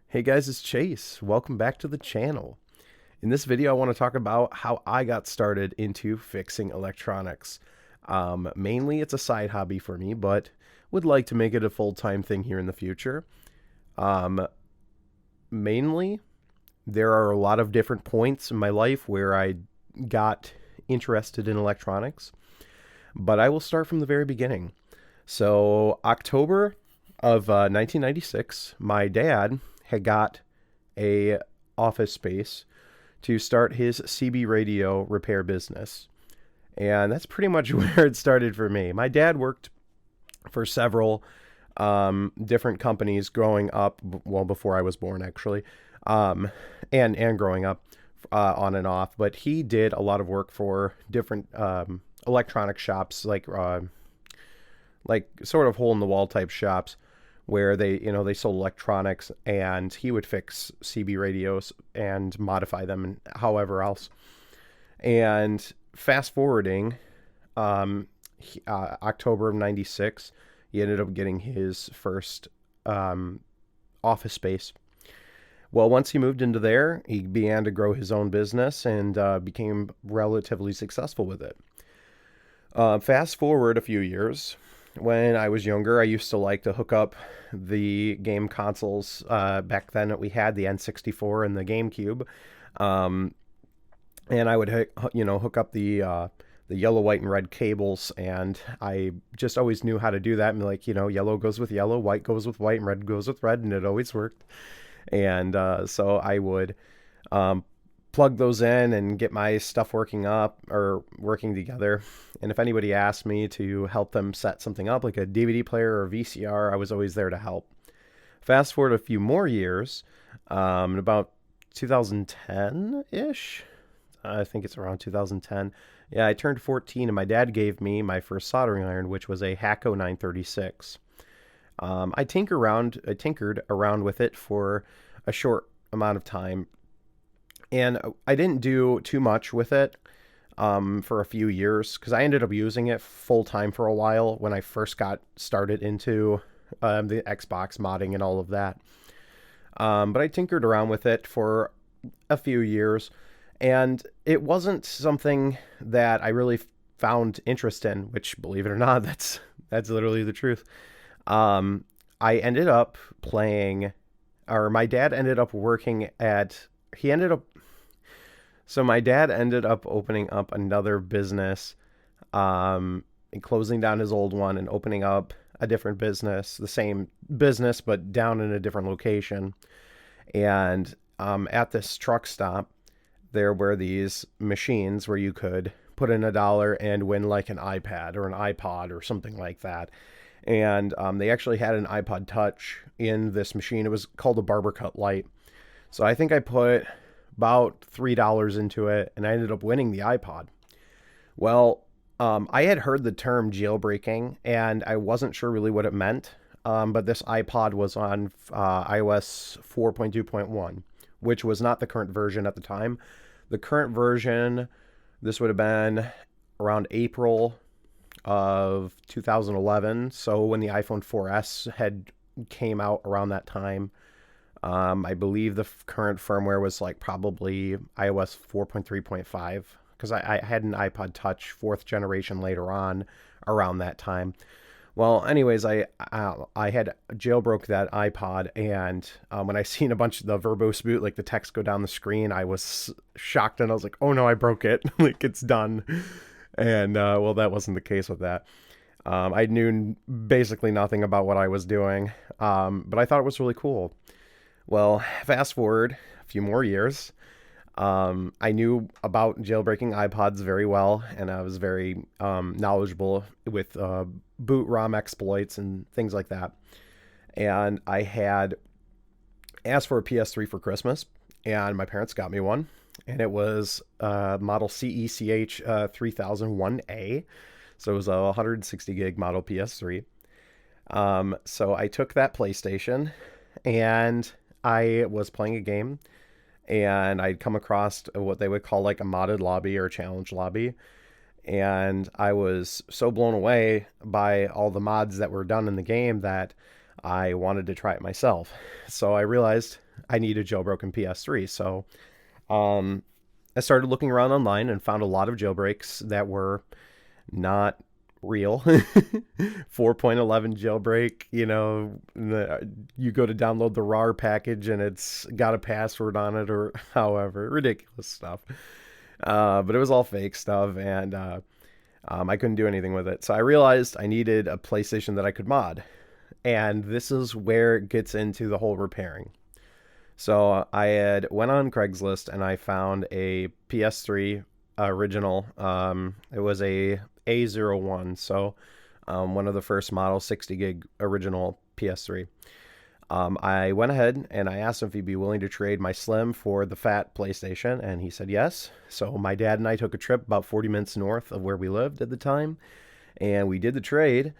Hey guys, it's Chase. Welcome back to the channel. In this video, I want to talk about how I got started into fixing electronics. Mainly, it's a side hobby for me, but would like to make it a full-time thing here in the future. Um, Mainly, there are a lot of different points in my life where I got interested in electronics, but I will start from the very beginning. So, October of 1996, my dad had got a office space to start his CB radio repair business. And that's pretty much where it started for me. My dad worked for several different companies growing up, well, before I was born, actually, and growing up on and off. But he did a lot of work for different electronic shops, like sort of hole in the wall type shops where they sold electronics, and he would fix CB radios and modify them and however else. And fast forwarding, October of 96, he ended up getting his first office space. Well, once he moved into there, he began to grow his own business and became relatively successful with it. Fast forward a few years, when I was younger, I used to like to hook up the game consoles. Back then, we had the N64 and the GameCube, and I would hook up the yellow, white, and red cables, and I just always knew how to do that. And yellow goes with yellow, white goes with white, and red goes with red, and it always worked. And so I would plug those in and get my stuff working together. And if anybody asked me to help them set something up, like a DVD player or VCR, I was always there to help. Fast forward a few more years, in about 2010-ish, I think it's around 2010. Yeah, I turned 14, and my dad gave me my first soldering iron, which was a Hakko 936. I tinkered around with it for a short amount of time, and I didn't do too much with it for a few years, because I ended up using it full time for a while when I first got started into the Xbox modding and all of that. But I tinkered around with it for a few years, and it wasn't something that I really found interest in, which, believe it or not, that's literally the truth. I ended up playing, or my dad ended up working at, he ended up, so my dad ended up opening up another business, and closing down his old one and opening up a different business, the same business, but down in a different location. And at this truck stop, there were these machines where you could put in $1 and win like an iPad or an iPod or something like that. And they actually had an iPod Touch in this machine. It was called a Barber Cut Lite. So I think I put about $3 into it, and I ended up winning the iPod. Well, I had heard the term jailbreaking, and I wasn't sure really what it meant. But this iPod was on iOS 4.2.1, which was not the current version at the time. The current version, this would have been around April of 2011. So when the iPhone 4S had came out around that time, I believe the current firmware was like probably iOS 4.3.5, because I had an iPod Touch 4th generation later on around that time. Well, anyways, I had jailbroke that iPod, and when I seen a bunch of the verbose boot, like the text go down the screen, I was shocked, and I was like, oh no, I broke it. Like, it's done. And well, that wasn't the case with that. I knew basically nothing about what I was doing, but I thought it was really cool. Well, fast forward a few more years. I knew about jailbreaking iPods very well, and I was very knowledgeable with boot ROM exploits and things like that. And I had asked for a PS3 for Christmas, and my parents got me one, and it was model CECH 3001A. So it was a 160 gig model PS3. So I took that PlayStation, and I was playing a game, and I'd come across what they would call like a modded lobby or a challenge lobby. And I was so blown away by all the mods that were done in the game that I wanted to try it myself. So I realized I need a jailbroken PS3. So I started looking around online and found a lot of jailbreaks that were not real. 4.11 jailbreak, you go to download the RAR package and it's got a password on it or however, ridiculous stuff. But it was all fake stuff, and I couldn't do anything with it. So I realized I needed a PlayStation that I could mod. And this is where it gets into the whole repairing. So I had went on Craigslist and I found a PS3 original. It was a A01, so one of the first model 60 gig original PS3. I went ahead and I asked him if he'd be willing to trade my slim for the fat PlayStation, and he said yes. So my dad and I took a trip about 40 minutes north of where we lived at the time, and we did the trade.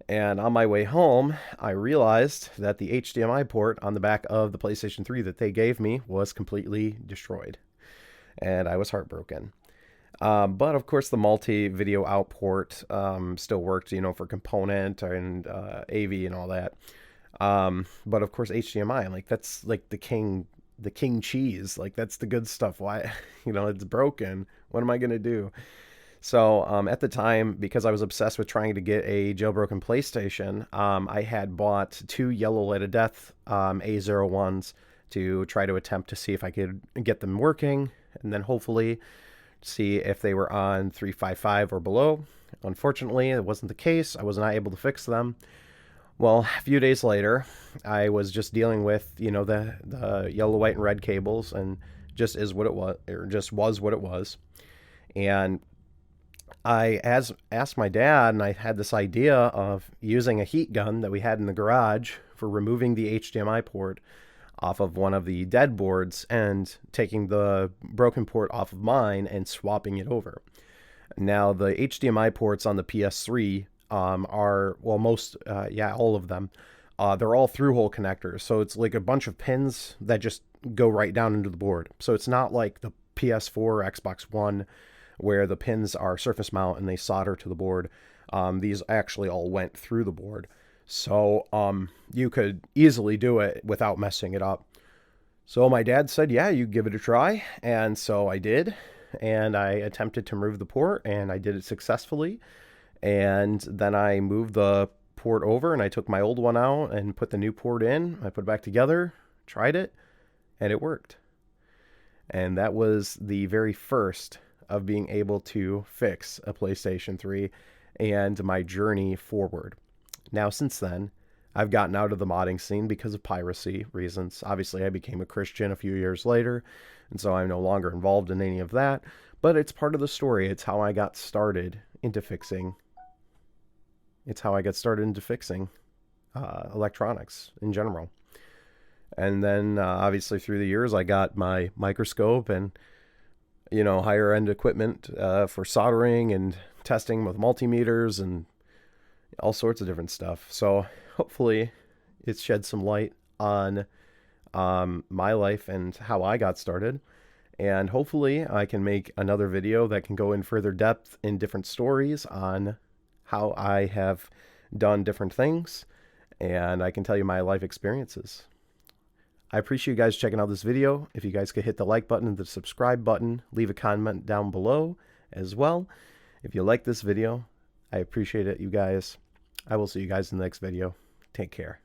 And on my way home, I realized that the HDMI port on the back of the PlayStation 3 that they gave me was completely destroyed. And I was heartbroken. But of course, the multi-video out port still worked, for component and AV and all that. But of course, HDMI, like that's like the king cheese. Like that's the good stuff. Why, it's broken. What am I gonna do? So at the time, because I was obsessed with trying to get a jailbroken PlayStation, I had bought 2 Yellow Light of Death A01s to try to attempt to see if I could get them working, and then hopefully see if they were on 355 or below. Unfortunately, it wasn't the case. I was not able to fix them. Well, a few days later, I was just dealing with, the yellow, white, and red cables, and just is what it was, or just was what it was. And I asked my dad, and I had this idea of using a heat gun that we had in the garage for removing the HDMI port off of one of the dead boards and taking the broken port off of mine and swapping it over. Now, the HDMI ports on the PS3 are, well, all of them, they're all through-hole connectors. So it's like a bunch of pins that just go right down into the board. So it's not like the PS4 or Xbox One where the pins are surface mount and they solder to the board. These actually all went through the board. So you could easily do it without messing it up. So my dad said, yeah, you give it a try. And so I did. And I attempted to remove the port, and I did it successfully. And then I moved the port over, and I took my old one out and put the new port in. I put it back together, tried it, and it worked. And that was the very first of being able to fix a PlayStation 3 and my journey forward. Now, since then, I've gotten out of the modding scene because of piracy reasons. Obviously, I became a Christian a few years later, and so I'm no longer involved in any of that. But it's part of the story. It's how I got started into fixing. Electronics in general. And then, obviously, through the years, I got my microscope and higher end equipment for soldering and testing with multimeters and all sorts of different stuff. So hopefully it's shed some light on my life and how I got started. And hopefully I can make another video that can go in further depth in different stories on how I have done different things. And I can tell you my life experiences. I appreciate you guys checking out this video. If you guys could hit the like button and the subscribe button, leave a comment down below as well. If you like this video, I appreciate it, you guys. I will see you guys in the next video. Take care.